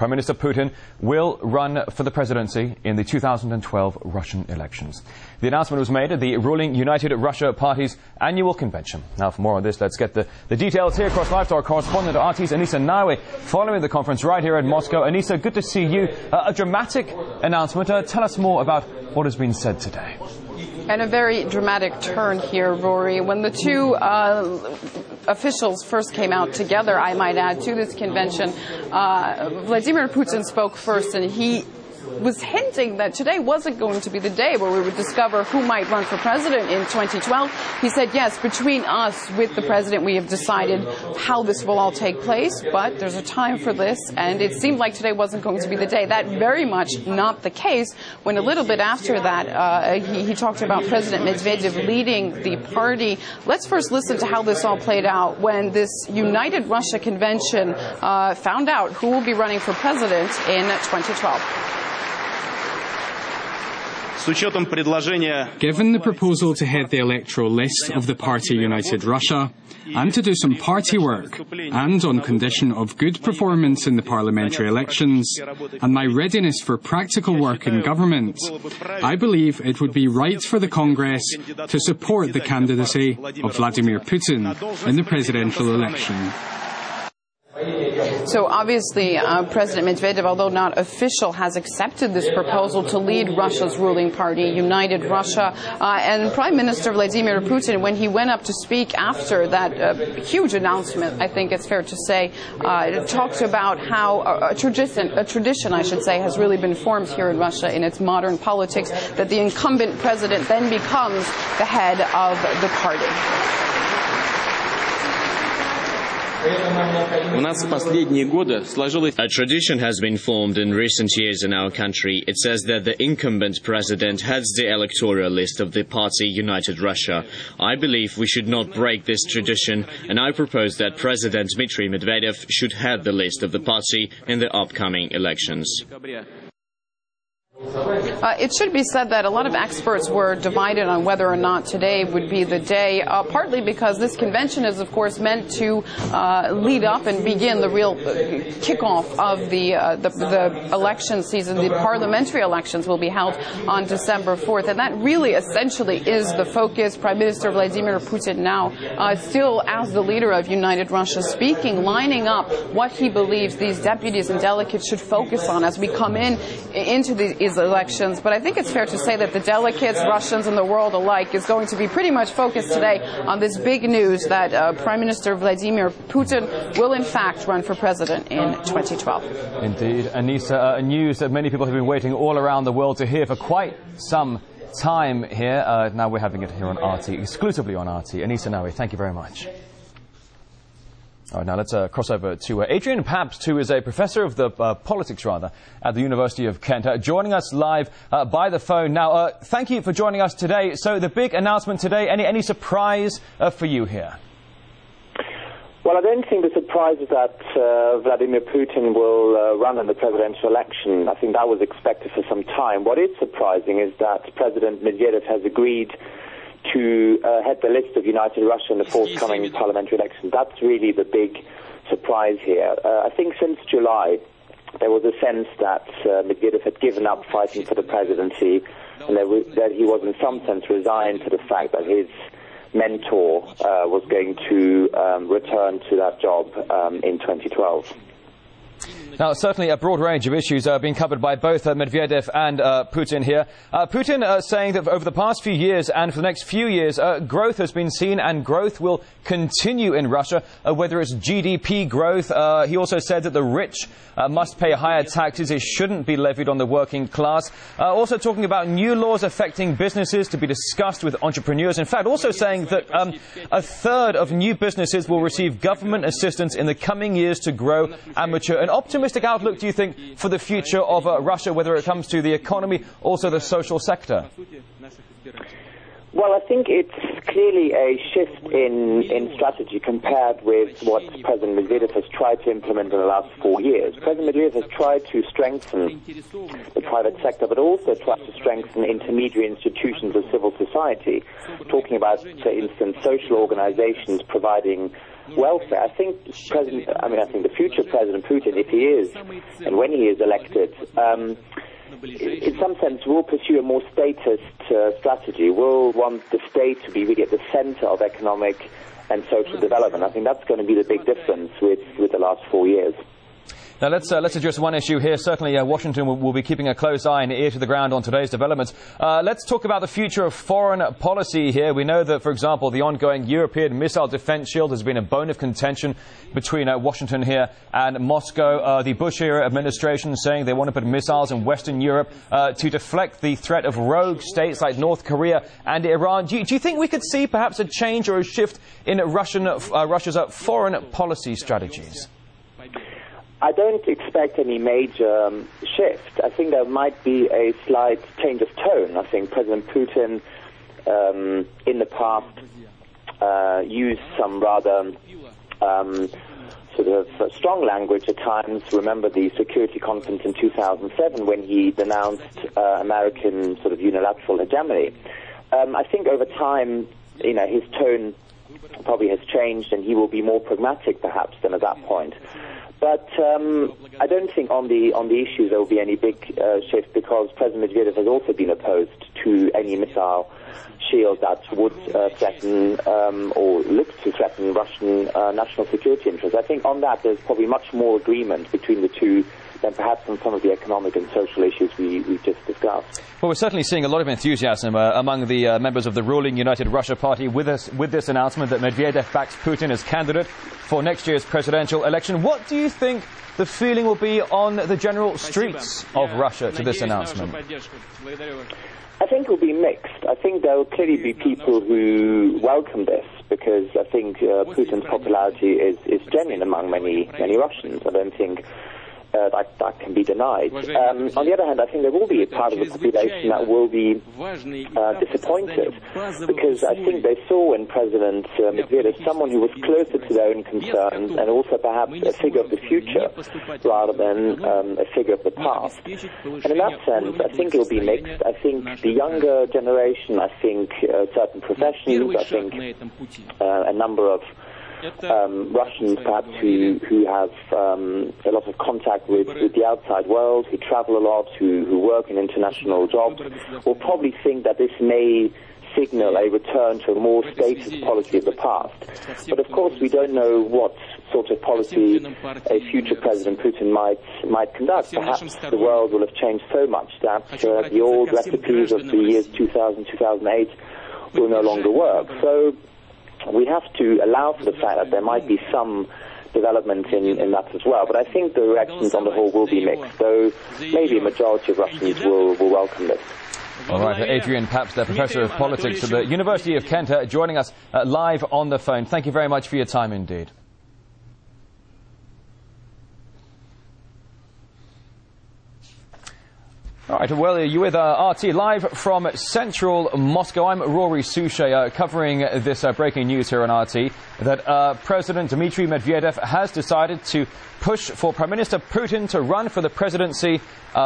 Prime Minister Putin will run for the presidency in the 2012 Russian elections. The announcement was made at the ruling United Russia Party's annual convention. Now, for more on this, let's get the details here across live to our correspondent at RT's Anissa Naouai, following the conference right here in Moscow. Anissa, good to see you. A dramatic announcement. Tell us more about what has been said today. And a very dramatic turn here, Rory. When the two officials first came out together, I might add, to this convention, Vladimir Putin spoke first, and he was hinting that today wasn't going to be the day where we would discover who might run for president in 2012. He said, yes, between us, with the president, we have decided how this will all take place, but there's a time for this, and it seemed like today wasn't going to be the day. That very much not the case, when a little bit after that, he talked about President Medvedev leading the party. Let's first listen to how this all played out when this United Russia convention found out who will be running for president in 2012. Given the proposal to head the electoral list of the party United Russia, and to do some party work, and on condition of good performance in the parliamentary elections, and my readiness for practical work in government, I believe it would be right for the Congress to support the candidacy of Vladimir Putin in the presidential election. So obviously, President Medvedev, although not official, has accepted this proposal to lead Russia's ruling party, United Russia. And Prime Minister Vladimir Putin, when he went up to speak after that huge announcement, I think it's fair to say, talked about how a tradition, I should say, has really been formed here in Russia in its modern politics, that the incumbent president then becomes the head of the party. A tradition has been formed in recent years in our country. It says that the incumbent president heads the electoral list of the party United Russia. I believe we should not break this tradition, and I propose that President Dmitry Medvedev should head the list of the party in the upcoming elections. It should be said that a lot of experts were divided on whether or not today would be the day, partly because this convention is, of course, meant to lead up and begin the real kickoff of the election season. The parliamentary elections will be held on December 4th, and that really essentially is the focus. Prime Minister Vladimir Putin now, still as the leader of United Russia, speaking, lining up what he believes these deputies and delegates should focus on as we come into these elections. But I think it's fair to say that the delegates, Russians and the world alike, is going to be pretty much focused today on this big news that Prime Minister Vladimir Putin will in fact run for president in 2012. Indeed, Anissa, news that many people have been waiting all around the world to hear for quite some time here. Now we're having it here on RT, exclusively on RT. Anissa Naouai, thank you very much. All right, now let's cross over to Adrian Pabst, who is a professor of the politics, at the University of Kent, joining us live by the phone. Now, thank you for joining us today. So the big announcement today, any surprise for you here? Well, I don't think the surprise is that Vladimir Putin will run in the presidential election. I think that was expected for some time. What is surprising is that President Medvedev has agreed to head the list of United Russia in the forthcoming parliamentary election. That's really the big surprise here. I think since July, there was a sense that Medvedev had given up fighting for the presidency, and that he was in some sense resigned to the fact that his mentor was going to return to that job in 2012. Now, certainly a broad range of issues are being covered by both Medvedev and Putin here. Putin saying that over the past few years and for the next few years, growth has been seen and growth will continue in Russia, whether it's GDP growth. He also said that the rich must pay higher taxes. It shouldn't be levied on the working class. Also talking about new laws affecting businesses to be discussed with entrepreneurs. In fact, also saying that a third of new businesses will receive government assistance in the coming years to grow and mature. An optimistic outlook, do you think, for the future of Russia, whether it comes to the economy, also the social sector? Well, I think it's clearly a shift in strategy compared with what President Medvedev has tried to implement in the last 4 years. President Medvedev has tried to strengthen the private sector, but also tried to strengthen intermediary institutions of civil society, talking about, for instance, social organizations providing welfare. I think the future President Putin, if he is, and when he is elected, in some sense will pursue a more statist strategy, will want the state to be really at the center of economic and social development. I think that's going to be the big difference with the last 4 years. Now let's address one issue here. Certainly Washington will be keeping a close eye and ear to the ground on today's developments. Let's talk about the future of foreign policy here. We know that, for example, the ongoing European missile defense shield has been a bone of contention between Washington here and Moscow. The Bush-era administration saying they want to put missiles in Western Europe to deflect the threat of rogue states like North Korea and Iran. Do you think we could see perhaps a change or a shift in Russia's foreign policy strategies? I don't expect any major shift. I think there might be a slight change of tone. I think President Putin in the past used some rather sort of strong language at times. Remember the Security Conference in 2007 when he denounced American sort of unilateral hegemony. I think over time, his tone probably has changed and he will be more pragmatic perhaps than at that point. But I don't think on the issues there will be any big shift, because President Medvedev has also been opposed to any missile shield that would threaten or look to threaten Russian national security interests. I think on that there's probably much more agreement between the two than perhaps on some of the economic and social issues we've just discussed. Well, we're certainly seeing a lot of enthusiasm among the members of the ruling United Russia Party with this announcement that Medvedev backs Putin as candidate for next year's presidential election. What do you think the feeling will be on the general streets of Russia to this announcement? I think it will be mixed. I think there will clearly be people who welcome this, because I think Putin's popularity is genuine among many Russians. I don't think that can be denied. On the other hand, I think there will be a part of the population that will be disappointed, because I think they saw in President Medvedev someone who was closer to their own concerns and also perhaps a figure of the future rather than a figure of the past. And in that sense, I think it will be mixed. I think the younger generation, I think certain professions, I think a number of Russians perhaps who have a lot of contact with the outside world, who travel a lot, who work in international jobs, will probably think that this may signal a return to a more statist policy of the past. But of course we don't know what sort of policy a future President Putin might conduct. Perhaps the world will have changed so much that the old recipes of the years 2000, 2008 will no longer work. So we have to allow for the fact that there might be some development in that as well. But I think the reactions on the whole will be mixed, though maybe a majority of Russians will welcome this. All right, Adrian Paps, the Professor of Politics at the University of Kent, joining us live on the phone. Thank you very much for your time indeed. All right, well, you're with RT live from central Moscow. I'm Rory Suchet, covering this breaking news here on RT, that President Dmitry Medvedev has decided to push for Prime Minister Putin to run for the presidency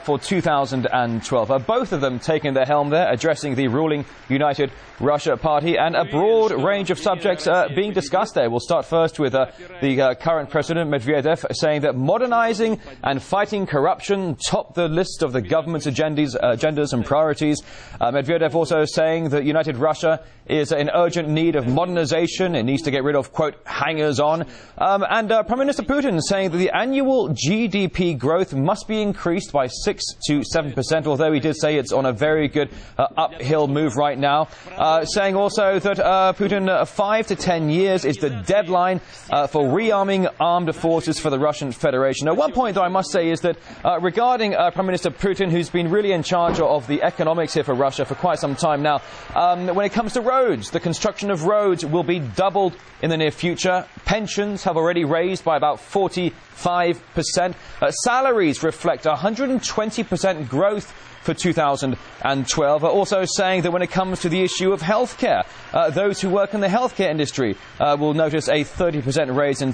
for 2012. Both of them taking the helm there, addressing the ruling United Russia Party, and a broad range of subjects being discussed there. We'll start first with the current President Medvedev saying that modernizing and fighting corruption top the list of the government's agendas and priorities. Medvedev also saying that United Russia is in urgent need of modernization. It needs to get rid of, quote, hangers-on. And Prime Minister Putin saying that the annual GDP growth must be increased by 6 to 7%, although he did say it's on a very good uphill move right now. Saying also that Putin, 5 to 10 years is the deadline for rearming armed forces for the Russian Federation. Now, one point, though, I must say is that regarding Prime Minister Putin, who's been really in charge of the economics here for Russia for quite some time now, when it comes to roads, the construction of roads will be doubled in the near future. Pensions have already raised by about 45%. Salaries reflect 120% growth for 2012. Also saying that when it comes to the issue of healthcare, those who work in the healthcare industry will notice a 30% raise in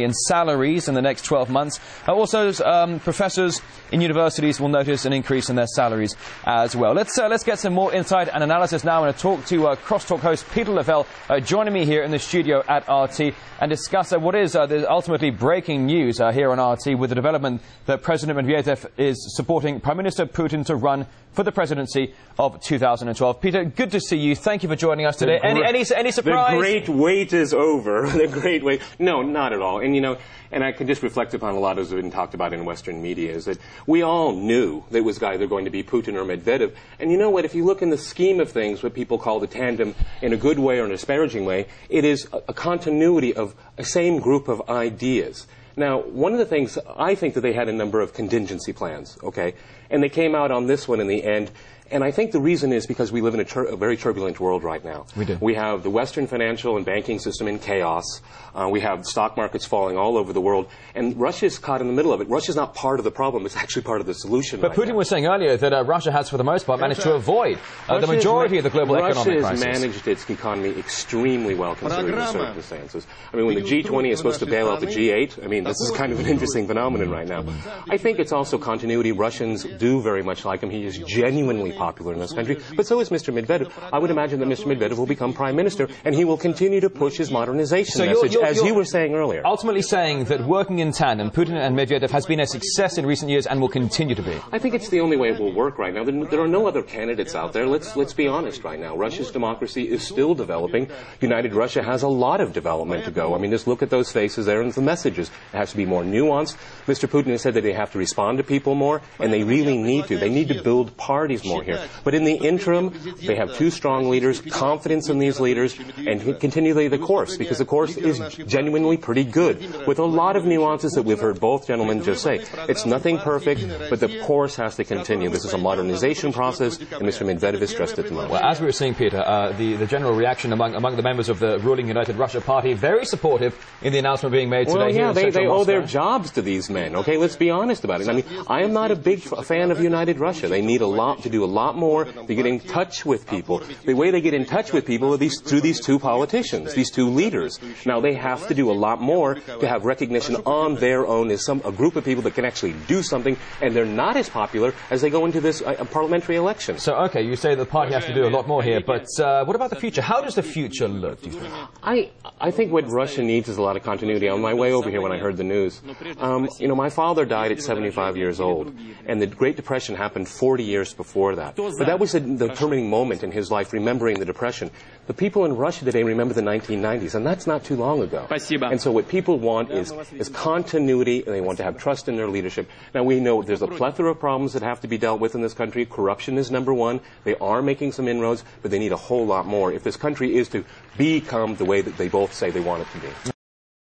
in salaries in the next 12 months. Also, professors in universities will notice an increase in their salaries as well. Let's get some more insight and analysis now. I'm going to talk to Crosstalk host Peter Lavelle joining me here in the studio at RT and discuss what is the ultimately breaking news here on RT with the development that President Medvedev is supporting Prime Minister Putin to run for the presidency of 2012. Peter, good to see you. Thank you for joining us today. Any surprise? The great wait is over. The great wait. No, not at all. And, you know, and I can just reflect upon a lot of what's been talked about in Western media is that we all knew that it was either going to be Putin or Medvedev. And you know what? If you look in the scheme of things, what people call the tandem in a good way or an disparaging way, it is a continuity of a same group of ideas. Now, one of the things, I think that they had a number of contingency plans, okay? And they came out on this one in the end. And I think the reason is because we live in a very turbulent world right now. We do. We have the Western financial and banking system in chaos. We have stock markets falling all over the world. And Russia's caught in the middle of it. Russia's not part of the problem. It's actually part of the solution. But Putin was saying earlier that Russia has, for the most part, managed to avoid the majority of the global economic crisis. Russia has managed its economy extremely well considering the circumstances. I mean, when the G20 is supposed to bail out the G8, I mean, this is kind of an interesting phenomenon right now. I think it's also continuity. Russians do very much like him. He is genuinely popular in this country, but so is Mr. Medvedev. I would imagine that Mr. Medvedev will become prime minister, and he will continue to push his modernization message, as you were saying earlier. Ultimately saying that working in tandem, Putin and Medvedev has been a success in recent years and will continue to be. I think it's the only way it will work right now. There are no other candidates out there. Let's be honest right now. Russia's democracy is still developing. United Russia has a lot of development to go. I mean, just look at those faces there and the messages. It has to be more nuanced. Mr. Putin has said that they have to respond to people more, and they really need to. They need to build parties more here. But in the interim, they have two strong leaders, confidence in these leaders, and continue the course, because the course is genuinely pretty good, with a lot of nuances that we've heard both gentlemen just say. It's nothing perfect, but the course has to continue. This is a modernization process, and Mr. Medvedev is stressed at the moment. Well, as we were seeing, Peter, the general reaction among the members of the ruling United Russia Party, very supportive in the announcement being made today. Well, yeah, here in they owe Moscow. their jobs to these men, okay? Let's be honest about it. I mean, I am not a big fan of United Russia. They need to do a lot more to get in touch with people. The way they get in touch with people is through these two politicians, these two leaders. Now, they have to do a lot more to have recognition on their own as a group of people that can actually do something, and they're not as popular as they go into this parliamentary election. So, okay, you say the party has to do a lot more here, but what about the future? How does the future look, do you think? I think what Russia needs is a lot of continuity. On my way over here when I heard the news, you know, my father died at 75 years old, and the Great Depression happened 40 years before that. But that was the turning moment in his life, remembering the Depression. The people in Russia today remember the 1990s, and that's not too long ago. And so what people want is continuity, and they want to have trust in their leadership. Now, we know there's a plethora of problems that have to be dealt with in this country. Corruption is number one. They are making some inroads, but they need a whole lot more if this country is to become the way that they both say they want it to be.